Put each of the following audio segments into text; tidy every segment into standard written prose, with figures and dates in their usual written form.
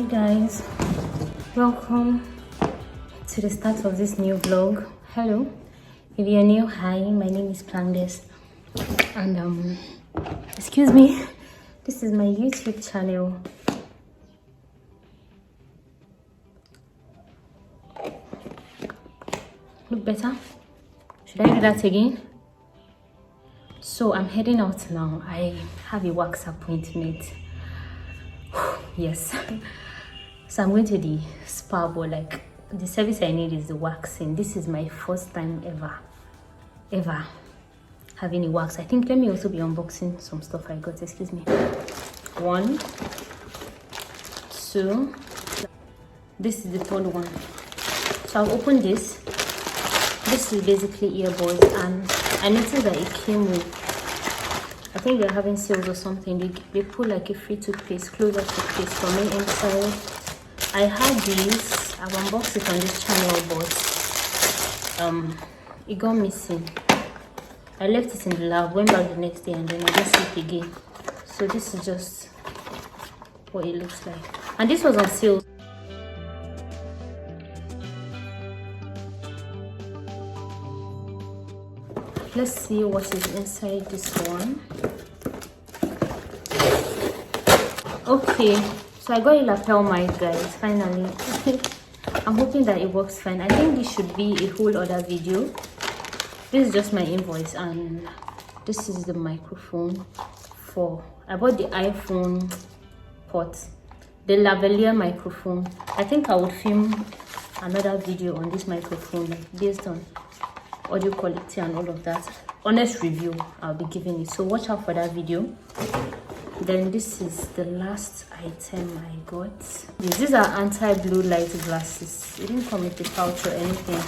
Guys, welcome to the start of this new vlog. Hello, if you're new, hi, my name is Plangdes, and excuse me, this is my YouTube channel. Look better. Should I do that again? So I'm heading out now. I have a wax appointment. Yes. So I'm going to the spa, but like the service I need is the waxing. This is my first time ever having a wax. I think let me also be unboxing some stuff I got. Excuse me. 1, 2. This is the third one. So I'll open this. This is basically earbuds, and I noticed that it came with, I think they're having sales or something. They put like a free toothpaste, closer toothpaste for me inside. I had these. I've unboxed it on this channel, but it got missing. I left it in the lab, went back the next day, and then I didn't see it again. So this is just what it looks like, and this was on sale. Let's see what is inside this one. Okay, so I got a lapel mic, guys, finally. I'm hoping that it works fine. I think this should be a whole other video. This is just my invoice, and this is the microphone I bought the iPhone port, the lavalier microphone. I think I would film another video on this microphone based on audio quality and all of that. Honest review I'll be giving it, so watch out for that video. Then this is the last item I got. These are anti-blue light glasses. It didn't come with a pouch or anything,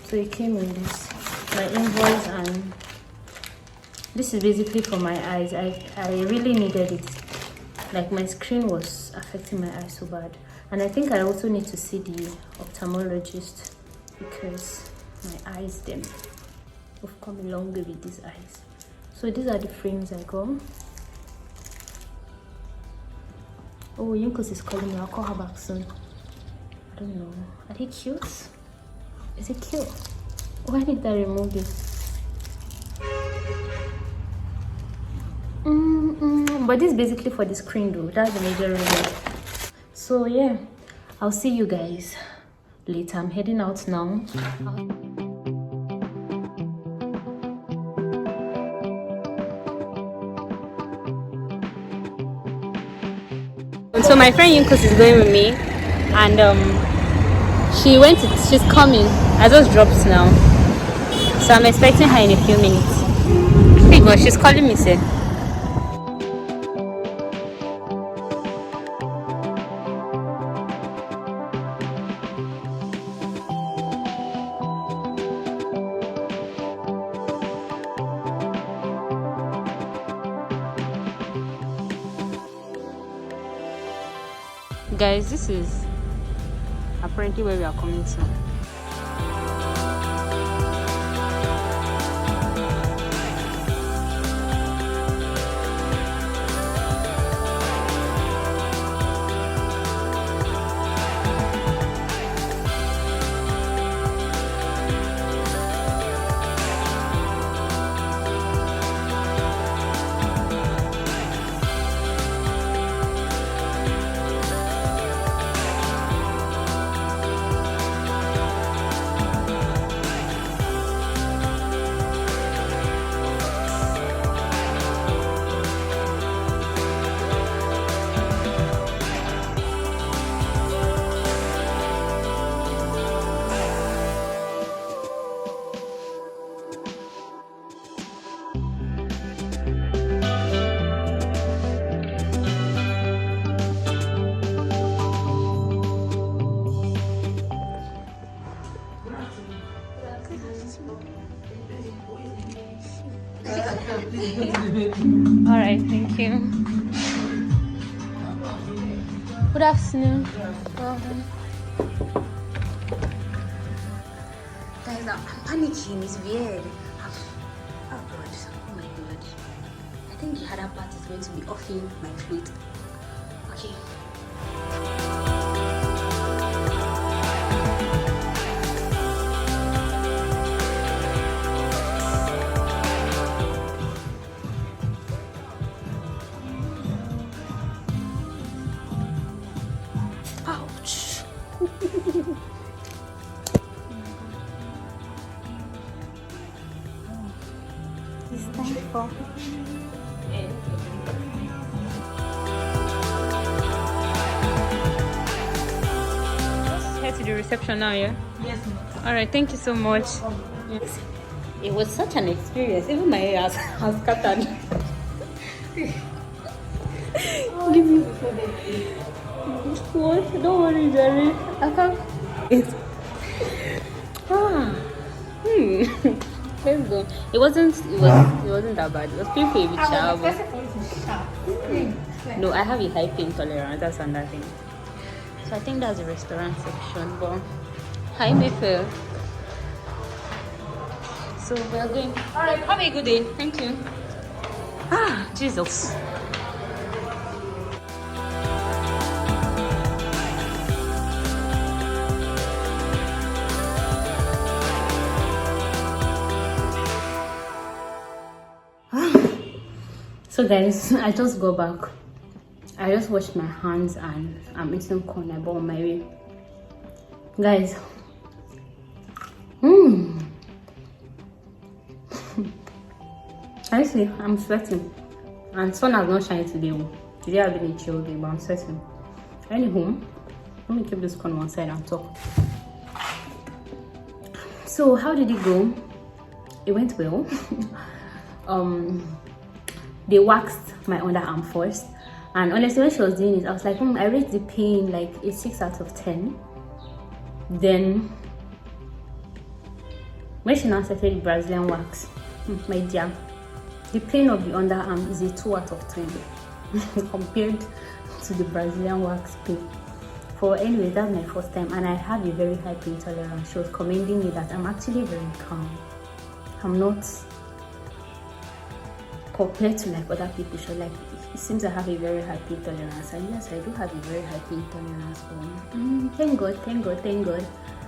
so it came in this, my invoice, and this is basically for my eyes. I really needed it. Like, my screen was affecting my eyes so bad, and I think I also need to see the ophthalmologist because my eyes them have come a long way with these eyes. So these are the frames I got. Oh, Yunkos is calling me. I'll call her back soon. I don't know. Are they cute? Is it cute? Why did I remove it? But this is basically for the screen though. That's the major reason. So yeah, I'll see you guys later. I'm heading out now. So my friend Yunkos is going with me, and she's coming. I just dropped now, so I'm expecting her in a few minutes. Hey God, she's calling me, say. Guys, this is apparently where we are coming to. All right, thank you. Good afternoon. Welcome. Guys, I'm panicking. It's weird. Oh God. Oh my God. I think the other part is going to be offing my food. Okay. It's time for head to the reception now, yeah? Yes, ma'am. All right, thank you so much. Yes. It was such an experience. Even my hair has scattered. Give me what? Don't worry, Jerry. I can't. It's let's go. It wasn't that bad. It was pretty heavy, child. No, I have a high pain tolerance. That's another thing. So I think that's the restaurant section. But hi, Mayfair. So we are going. All right. Have a good day. Thank you. Jesus. So guys, I just go back. I just washed my hands and I'm eating corn I bought on my way. Guys, honestly, I'm sweating and sun has not shined today. Today I've been a chill day, but I'm sweating. Anywho, let me keep this corn one side and talk. So how did it go? It went well. They waxed my underarm first, and honestly when she was doing it I was like, I rate the pain like a 6 out of 10. Then when she now started the Brazilian wax, my dear, the pain of the underarm is a 2 out of 10 compared to the Brazilian wax pain. For anyway, that's my first time and I have a very high pain tolerance. She was commending me that I'm actually very calm. I'm not compared to like other people. So like it seems I have a very high pain tolerance, and yes, I do have a very high pain tolerance. But thank God.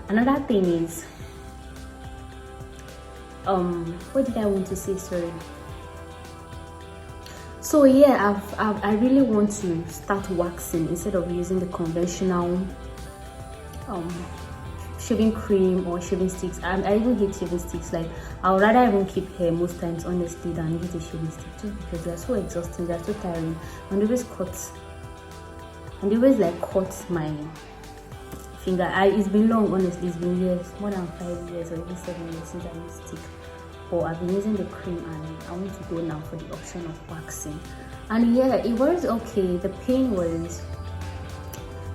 Another thing is what did I want to say? Sorry. So yeah, I really want to start waxing instead of using the conventional shaving cream or shaving sticks. I even hate shaving sticks. Like I would rather even keep hair most times honestly than use a shaving stick, just because they're so exhausting, they're so tiring, and they always cut my finger. It's been long, honestly. It's been years, more than 5 years or even 7 years since I used stick. But I've been using the cream and I want to go now for the option of waxing. And yeah, it was okay. The pain was,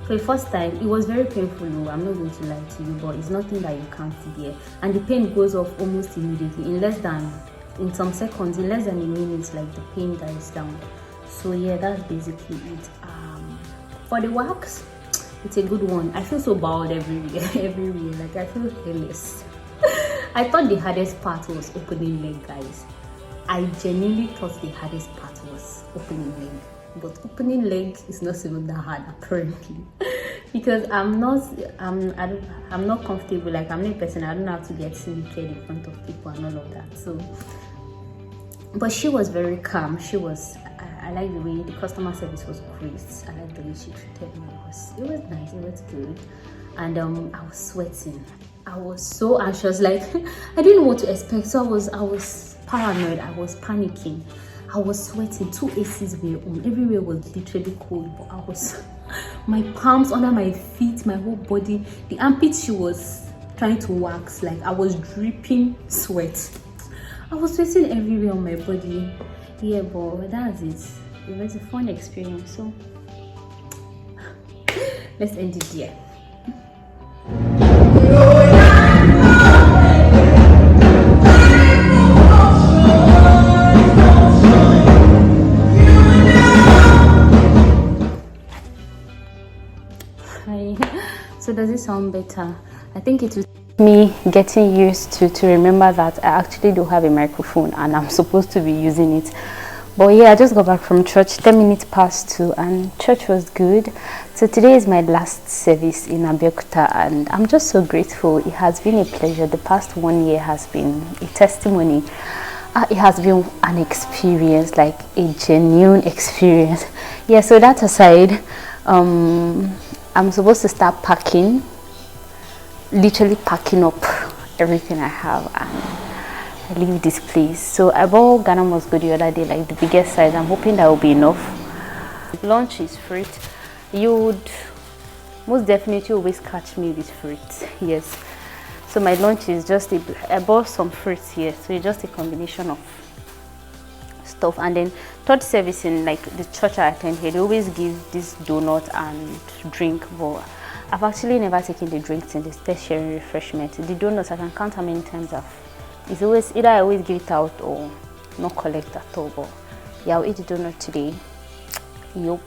for the first time, it was very painful. I'm not going to lie to you, but it's nothing that you can't bear. And the pain goes off almost immediately. In some seconds, in less than a minute, like the pain dies down. So yeah, that's basically it. For the wax, it's a good one. I feel so bowed everywhere. Like I feel hairless. I thought the hardest part was opening leg, guys. I genuinely thought the hardest part was opening leg. But opening leg is not even that hard apparently, because I'm not comfortable. Like I'm not a person, I don't have to get naked in front of people and all of that. So, but she was very calm. I like the way the customer service was great. I like the way she treated me. It was nice. It was good. And I was sweating. I was so anxious. Like I didn't know what to expect. So I was paranoid. I was panicking. I was sweating. 2 ACs were on. Everywhere was literally cold. But my palms under my feet, my whole body, the armpits she was trying to wax. Like I was dripping sweat. I was sweating everywhere on my body. Yeah, but that's it. It was a fun experience. So let's end it here. So does it sound better? I think it was me getting used to remember that I actually do have a microphone and I'm supposed to be using it. But yeah, I just got back from church 10 minutes past 2 and church was good. So today is my last service in Abeokuta and I'm just so grateful. It has been a pleasure. The past 1 year has been a testimony. It has been an experience, like a genuine experience. Yeah, so that aside, I'm supposed to start packing literally packing up everything I have and I leave this place. So I bought Ghana Moscow the other day, like the biggest size. I'm hoping that will be enough. Lunch is fruit. You would most definitely always catch me with fruit. Yes. So my lunch is just I bought some fruits here. So it's just a combination of stuff. And then third service in like the church I attend here, they always give this donut and drink, but I've actually never taken the drinks in this tertiary refreshment. The donuts, I can count how many times it's always either I always give it out or not collect at all. But yeah, I'll eat the donut today. Yup.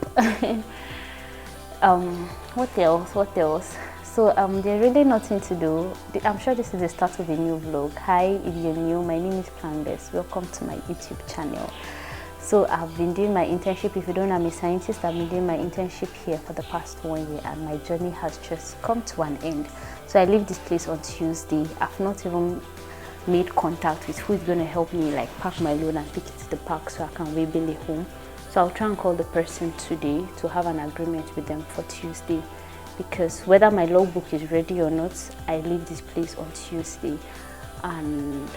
What else? So there's really nothing to do. I'm sure this is the start of a new vlog. Hi, if you're new, my name is Plangdes. Welcome to my YouTube channel. So I've been doing my internship. If you don't know, I'm a scientist. I've been doing my internship here for the past 1 year and my journey has just come to an end. So I leave this place on Tuesday. I've not even made contact with who is going to help me like pack my load and take it to the park so I can waybill it home. So I'll try and call the person today to have an agreement with them for Tuesday, because whether my logbook is ready or not, I leave this place on Tuesday. And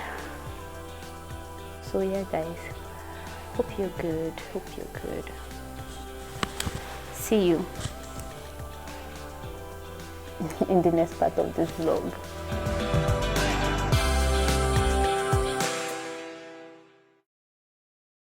so yeah guys, hope you're good. See you in the next part of this vlog.